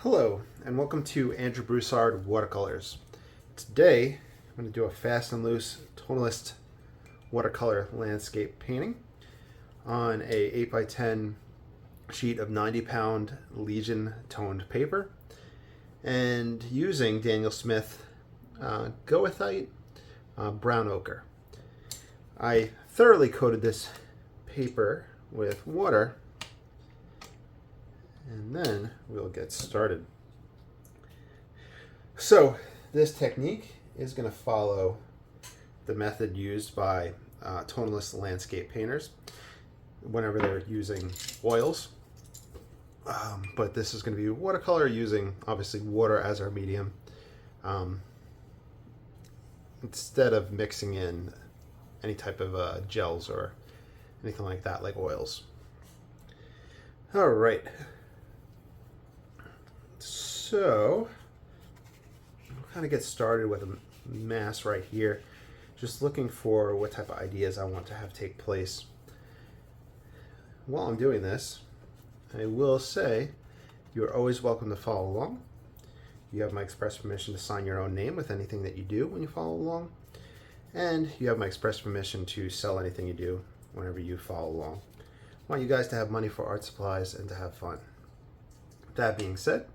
Hello, and welcome to Andrew Broussard Watercolors. Today, I'm going to do a fast and loose tonalist watercolor landscape painting on a 8x10 sheet of 90-pound Legion toned paper and using Daniel Smith goethite brown ochre. I thoroughly coated this paper with water, and then we'll get started. So this technique is going to follow the method used by tonalist landscape painters whenever they're using oils. But this is going to be watercolor using obviously water as our medium, instead of mixing in any type of gels or anything like that, like oils. All right. So I'll kind of get started with a mass right here, just looking for what type of ideas I want to have take place. While I'm doing this, I will say you are always welcome to follow along. You have my express permission to sign your own name with anything that you do when you follow along, and you have my express permission to sell anything you do whenever you follow along. I want you guys to have money for art supplies and to have fun. That being said,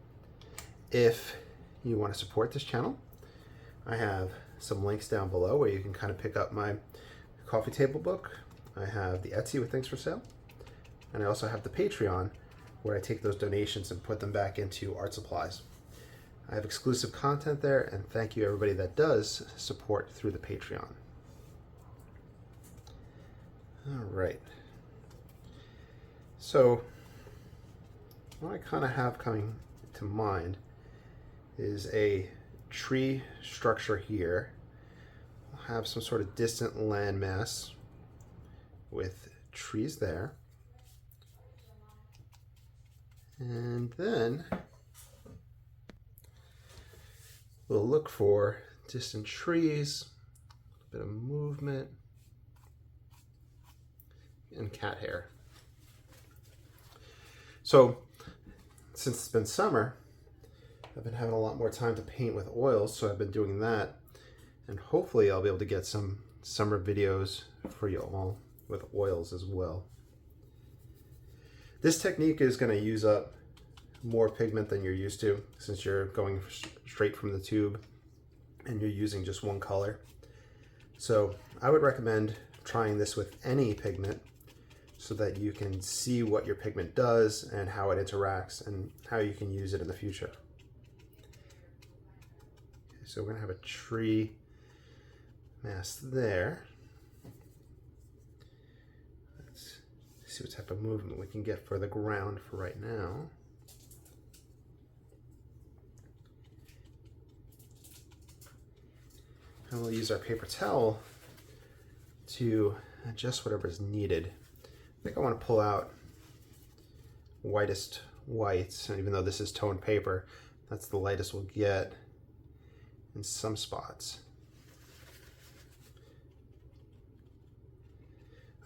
if you want to support this channel, I have some links down below where you can kind of pick up my coffee table book. I have the Etsy with things for sale, and I also have the Patreon where I take those donations and put them back into art supplies. I have exclusive content there, and thank you everybody that does support through the Patreon. All right. So what I kind of have coming to mind is a tree structure here. We'll have some sort of distant landmass with trees there. And then we'll look for distant trees, a bit of movement, and cat hair. So since it's been summer, I've been having a lot more time to paint with oils, so I've been doing that, and hopefully I'll be able to get some summer videos for you all with oils as well. This technique is going to use up more pigment than you're used to, since you're going straight from the tube and you're using just one color. So I would recommend trying this with any pigment so that you can see what your pigment does and how it interacts and how you can use it in the future. So we're going to have a tree mass there. Let's see what type of movement we can get for the ground for right now. And we'll use our paper towel to adjust whatever is needed. I think I want to pull out whitest whites, and even though this is toned paper, that's the lightest we'll get in some spots.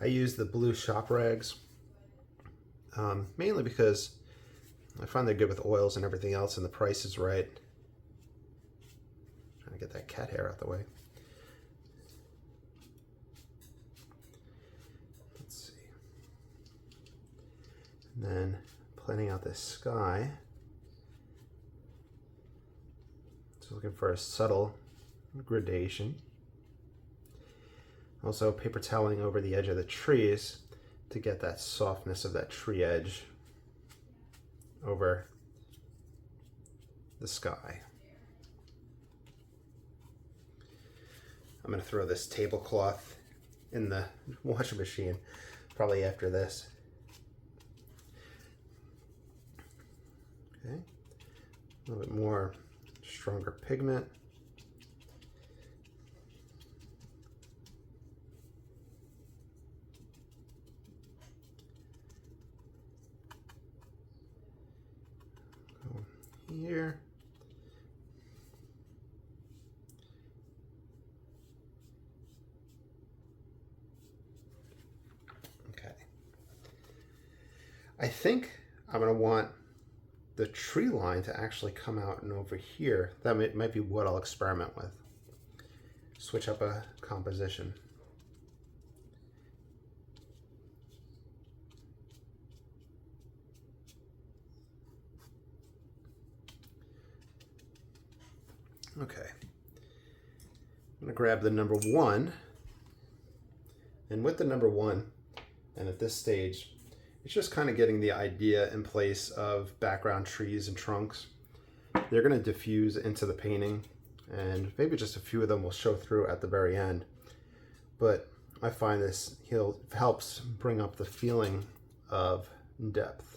I use the blue shop rags, mainly because I find they're good with oils and everything else, and the price is right. Trying to get that cat hair out the way. Let's see. And then planning out this sky. So looking for a subtle gradation. Also paper toweling over the edge of the trees to get that softness of that tree edge over the sky. I'm going to throw this tablecloth in the washing machine probably after this. Okay, a little bit more stronger pigment. Go here. Okay. I think I'm going to want the tree line to actually come out and over here. That might be what I'll experiment with. Switch up a composition. Okay. I'm gonna grab the number 1, and with the number 1, and at this stage, it's just kind of getting the idea in place of background trees and trunks. They're going to diffuse into the painting, and maybe just a few of them will show through at the very end. But I find this helps bring up the feeling of depth.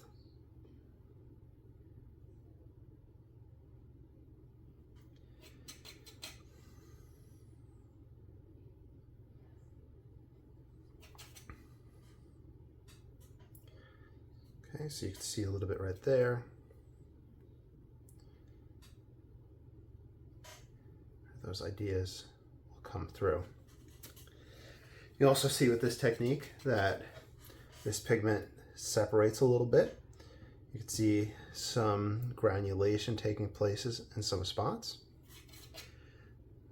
Okay, so you can see a little bit right there. Those ideas will come through. You also see with this technique that this pigment separates a little bit. You can see some granulation taking place in some spots.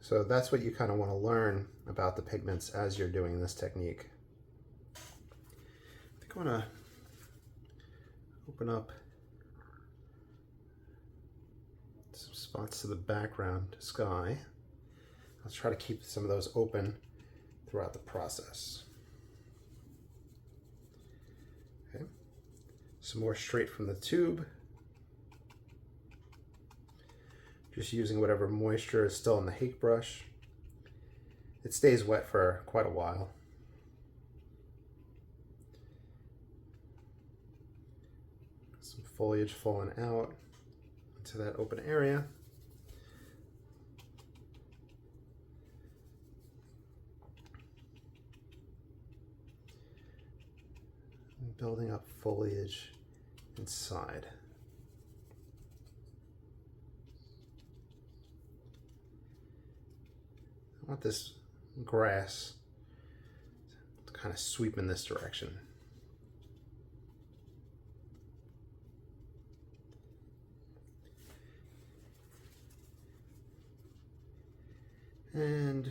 So that's what you kind of want to learn about the pigments as you're doing this technique. I think I want to open up some spots to the background sky. I'll try to keep some of those open throughout the process. Okay, some more straight from the tube. Just using whatever moisture is still in the Hake brush. It stays wet for quite a while. Some foliage falling out into that open area. And building up foliage inside. I want this grass to kind of sweep in this direction. And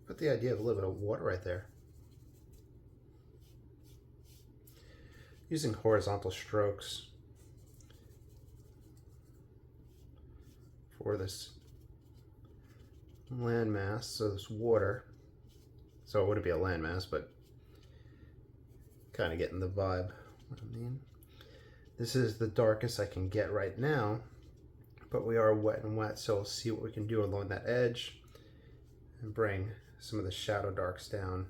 put the idea of a little bit of water right there. Using horizontal strokes for this landmass, so this water. So it wouldn't be a landmass, but kind of getting the vibe. What I mean. This is the darkest I can get right now, but we are wet and wet, so we'll see what we can do along that edge and bring some of the shadow darks down,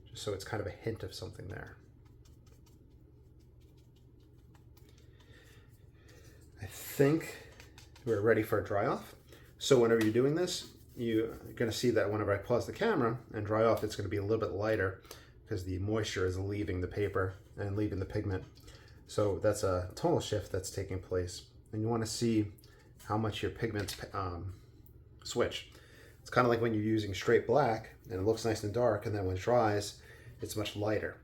just so it's kind of a hint of something there. I think we're ready for a dry off. So whenever you're doing this, you're going to see that whenever I pause the camera and dry off, it's going to be a little bit lighter because the moisture is leaving the paper and leaving the pigment. So that's a tonal shift that's taking place. And you want to see how much your pigments switch. It's kind of like when you're using straight black and it looks nice and dark, and then when it dries, it's much lighter.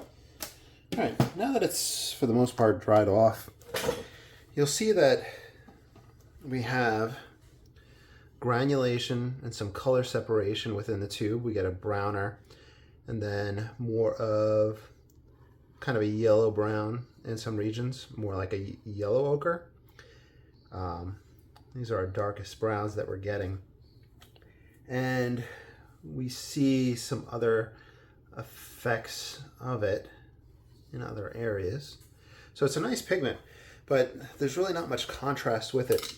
All right, now that it's for the most part dried off, you'll see that we have granulation and some color separation within the tube. We get a browner and then more of kind of a yellow brown in some regions, more like a yellow ochre. These are our darkest browns that we're getting. And we see some other effects of it in other areas. So it's a nice pigment, but there's really not much contrast with it,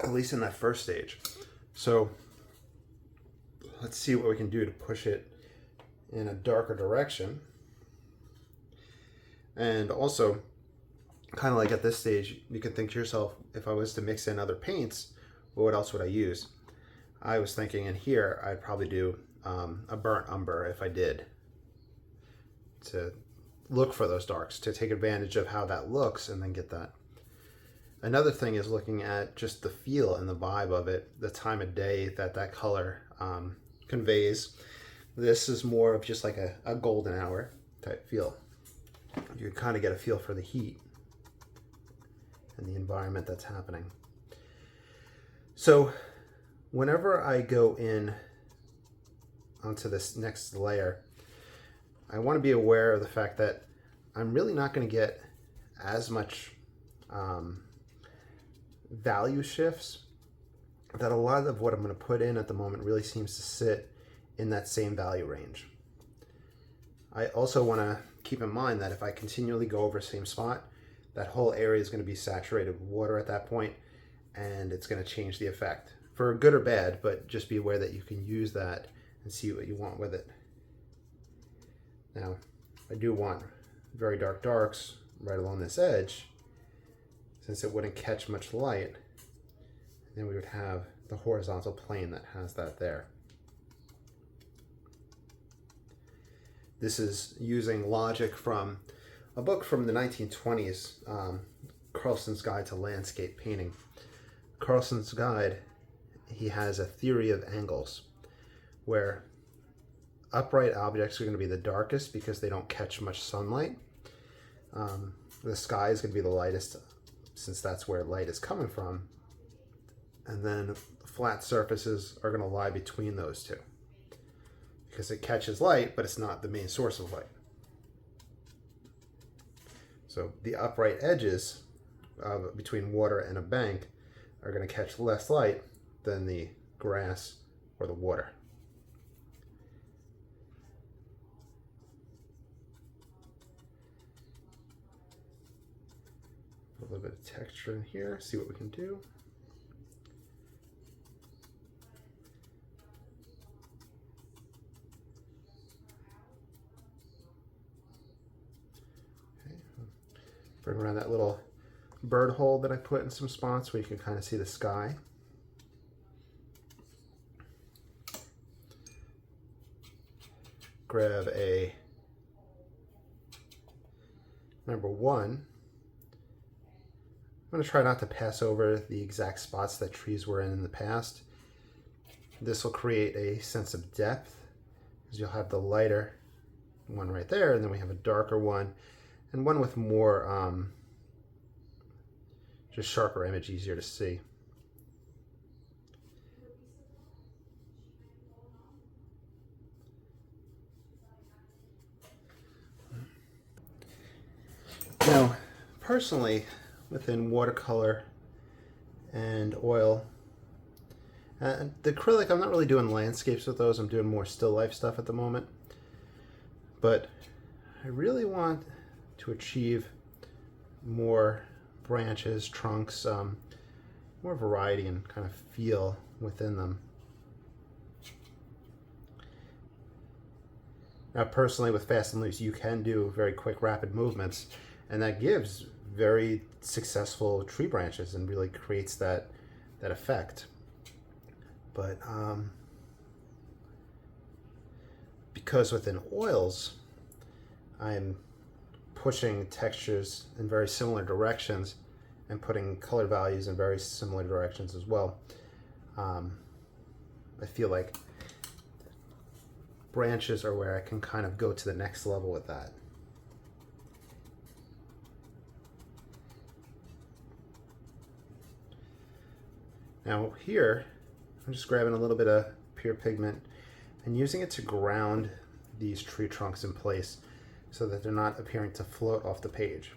at least in that first stage. So let's see what we can do to push it in a darker direction. And also, kind of like at this stage, you can think to yourself, if I was to mix in other paints, what else would I use? I was thinking in here, I'd probably do a burnt umber if I did, to look for those darks, to take advantage of how that looks and then get that. Another thing is looking at just the feel and the vibe of it, the time of day that that color conveys. This is more of just like a golden hour type feel. You kind of get a feel for the heat and the environment that's happening. So whenever I go in onto this next layer, I want to be aware of the fact that I'm really not going to get as much value shifts, that a lot of what I'm going to put in at the moment really seems to sit in that same value range. I also want to keep in mind that if I continually go over the same spot, that whole area is going to be saturated with water at that point, and it's going to change the effect for good or bad, but just be aware that you can use that and see what you want with it. Now, I do want very dark darks right along this edge, since it wouldn't catch much light. Then we would have the horizontal plane that has that there. This is using logic from a book from the 1920s, Carlson's Guide to Landscape Painting. Carlson's Guide, he has a theory of angles where upright objects are going to be the darkest because they don't catch much sunlight. The sky is going to be the lightest since that's where light is coming from. And then flat surfaces are going to lie between those two because it catches light, but it's not the main source of light. So the upright edges between water and a bank are going to catch less light than the grass or the water. A little bit of texture in here, see what we can do. Okay. Bring around that little bird hole that I put in some spots where you can kind of see the sky. Grab a number 1. I'm going to try not to pass over the exact spots that trees were in the past. This will create a sense of depth, because you'll have the lighter one right there, and then we have a darker one, and one with more just sharper image, easier to see. Now, personally, within watercolor and oil, and the acrylic, I'm not really doing landscapes with those. I'm doing more still life stuff at the moment. But I really want to achieve more branches, trunks, more variety and kind of feel within them. Now, personally, with fast and loose, you can do very quick, rapid movements, and that gives very successful tree branches and really creates that effect. But because within oils, I'm pushing textures in very similar directions and putting color values in very similar directions as well, I feel like branches are where I can kind of go to the next level with that. Now here, I'm just grabbing a little bit of pure pigment and using it to ground these tree trunks in place so that they're not appearing to float off the page.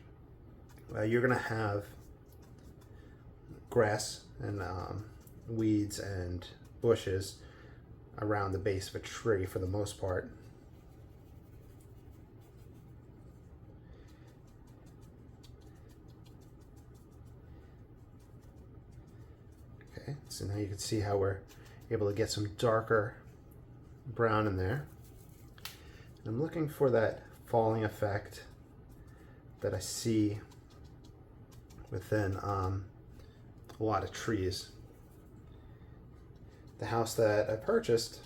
You're going to have grass and weeds and bushes around the base of a tree for the most part. Okay, so now you can see how we're able to get some darker brown in there. And I'm looking for that falling effect that I see within a lot of trees. The house that I purchased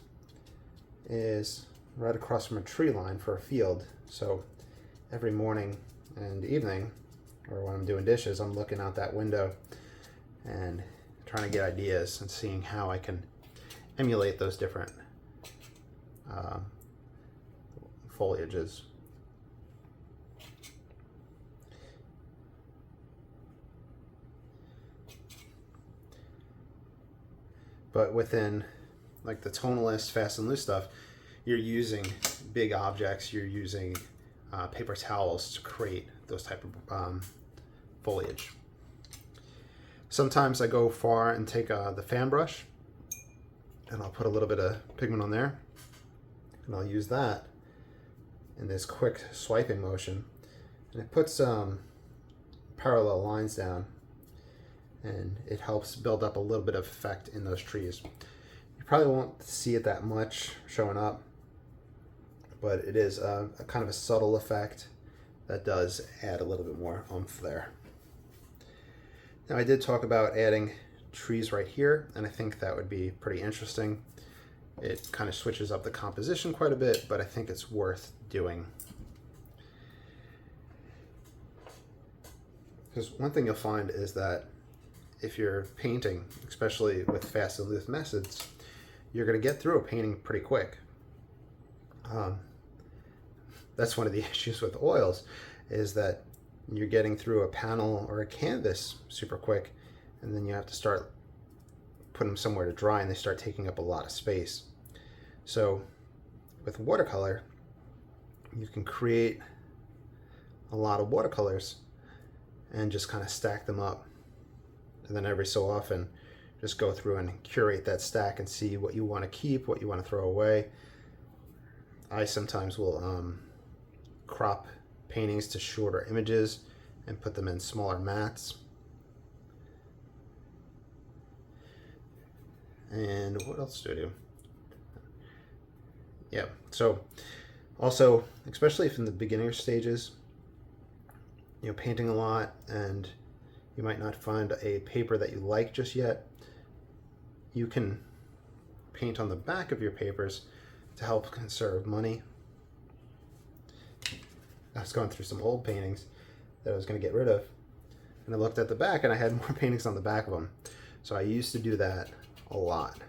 is right across from a tree line for a field. So every morning and evening, or when I'm doing dishes, I'm looking out that window and trying to get ideas and seeing how I can emulate those different foliages. But within like the Tonalist Fast and Loose stuff, you're using big objects, you're using paper towels to create those type of foliage. Sometimes I go far and take the fan brush and I'll put a little bit of pigment on there and I'll use that in this quick swiping motion, and it puts parallel lines down and it helps build up a little bit of effect in those trees. You probably won't see it that much showing up, but it is a kind of a subtle effect that does add a little bit more oomph there. Now I did talk about adding trees right here, and I think that would be pretty interesting. It kind of switches up the composition quite a bit, but I think it's worth doing. Because one thing you'll find is that if you're painting, especially with fast and loose methods, you're going to get through a painting pretty quick. That's one of the issues with oils, is that you're getting through a panel or a canvas super quick, and then you have to start putting them somewhere to dry, and they start taking up a lot of space. So with watercolor, you can create a lot of watercolors and just kind of stack them up, and then every so often just go through and curate that stack and see what you want to keep, what you want to throw away. I sometimes will crop paintings to shorter images and put them in smaller mats. And what else do I do? Yeah, so also, especially if in the beginner stages, you know, painting a lot and you might not find a paper that you like just yet, you can paint on the back of your papers to help conserve money. I was going through some old paintings that I was going to get rid of, and I looked at the back and I had more paintings on the back of them. So I used to do that a lot.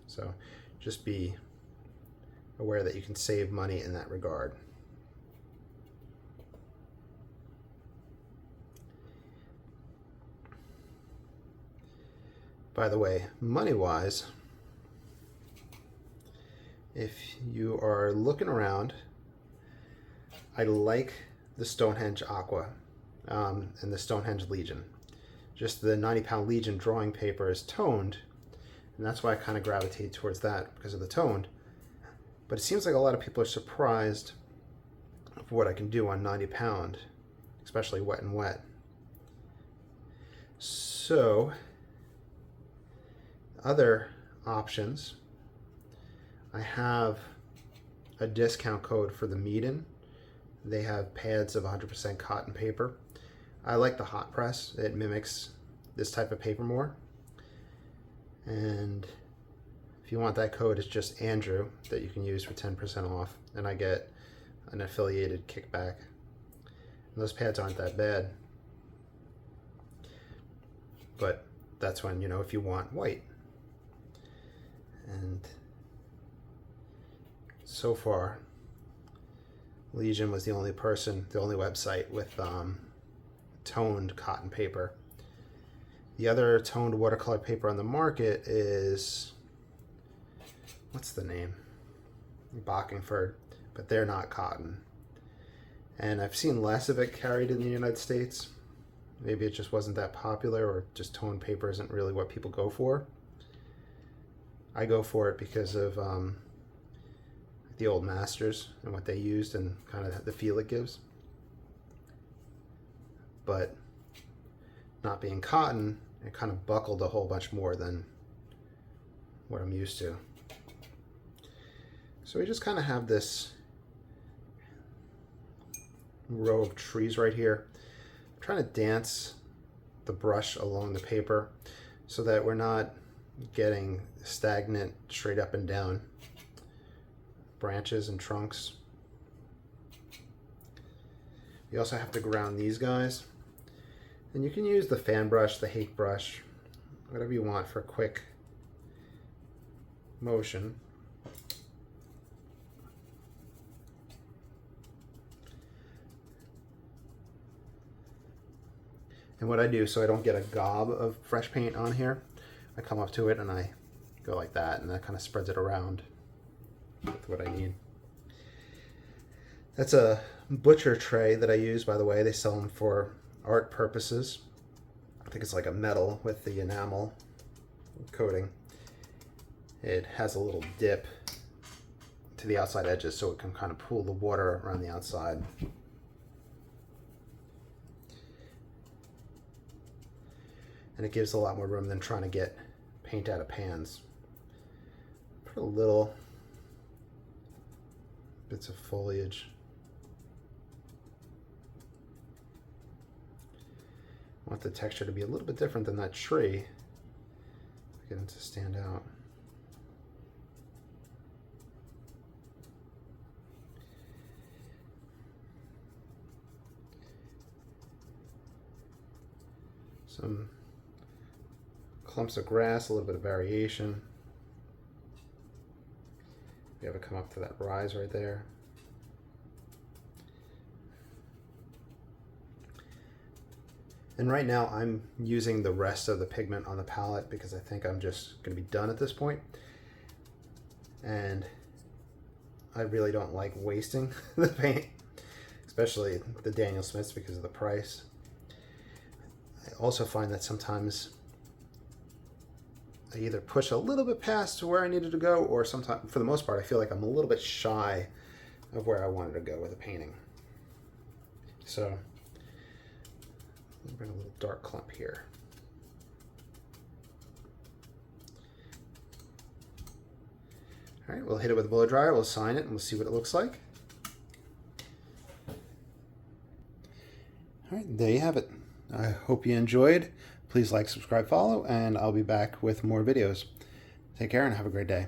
So just be aware that you can save money in that regard. By the way, money-wise, if you are looking around, I like the Stonehenge Aqua and the Stonehenge Legion. Just the 90-pound Legion drawing paper is toned, and that's why I kind of gravitate towards that, because of the toned. But it seems like a lot of people are surprised of what I can do on 90-pound, especially wet and wet. So other options, I have a discount code for the Meeden. They have pads of 100% cotton paper. I like the hot press. It mimics this type of paper more. And if you want that code, it's just Andrew that you can use for 10% off, and I get an affiliated kickback. And those pads aren't that bad, but that's when, you know, if you want white. And so far, Legion was the only website with toned cotton paper. The other toned watercolor paper on the market is, what's the name? Bockingford, but they're not cotton. And I've seen less of it carried in the United States. Maybe it just wasn't that popular, or just toned paper isn't really what people go for. I go for it because of the old masters and what they used and kind of the feel it gives. But not being cotton, it kind of buckled a whole bunch more than what I'm used to. So we just kind of have this row of trees right here. I'm trying to dance the brush along the paper so that we're not getting stagnant straight up and down branches and trunks. You also have to ground these guys, and you can use the fan brush, the hake brush, whatever you want for a quick motion. And what I do, so I don't get a gob of fresh paint on here, I come up to it and I go like that, and that kind of spreads it around with what I need. That's a butcher tray that I use, by the way. They sell them for art purposes. I think it's like a metal with the enamel coating. It has a little dip to the outside edges so it can kind of pool the water around the outside. And it gives a lot more room than trying to get paint out of pans. Put a little bits of foliage. I want the texture to be a little bit different than that tree. Get it to stand out. Some clumps of grass, a little bit of variation. We have it come up to that rise right there. And right now I'm using the rest of the pigment on the palette because I think I'm just going to be done at this point. And I really don't like wasting the paint, especially the Daniel Smiths because of the price. I also find that sometimes I either push a little bit past where I needed to go, or sometimes, for the most part, I feel like I'm a little bit shy of where I wanted to go with the painting. So I'll bring a little dark clump here. All right, we'll hit it with a blow dryer, we'll sign it, and we'll see what it looks like. All right, there you have it. I hope you enjoyed. Please like, subscribe, follow, and I'll be back with more videos. Take care and have a great day.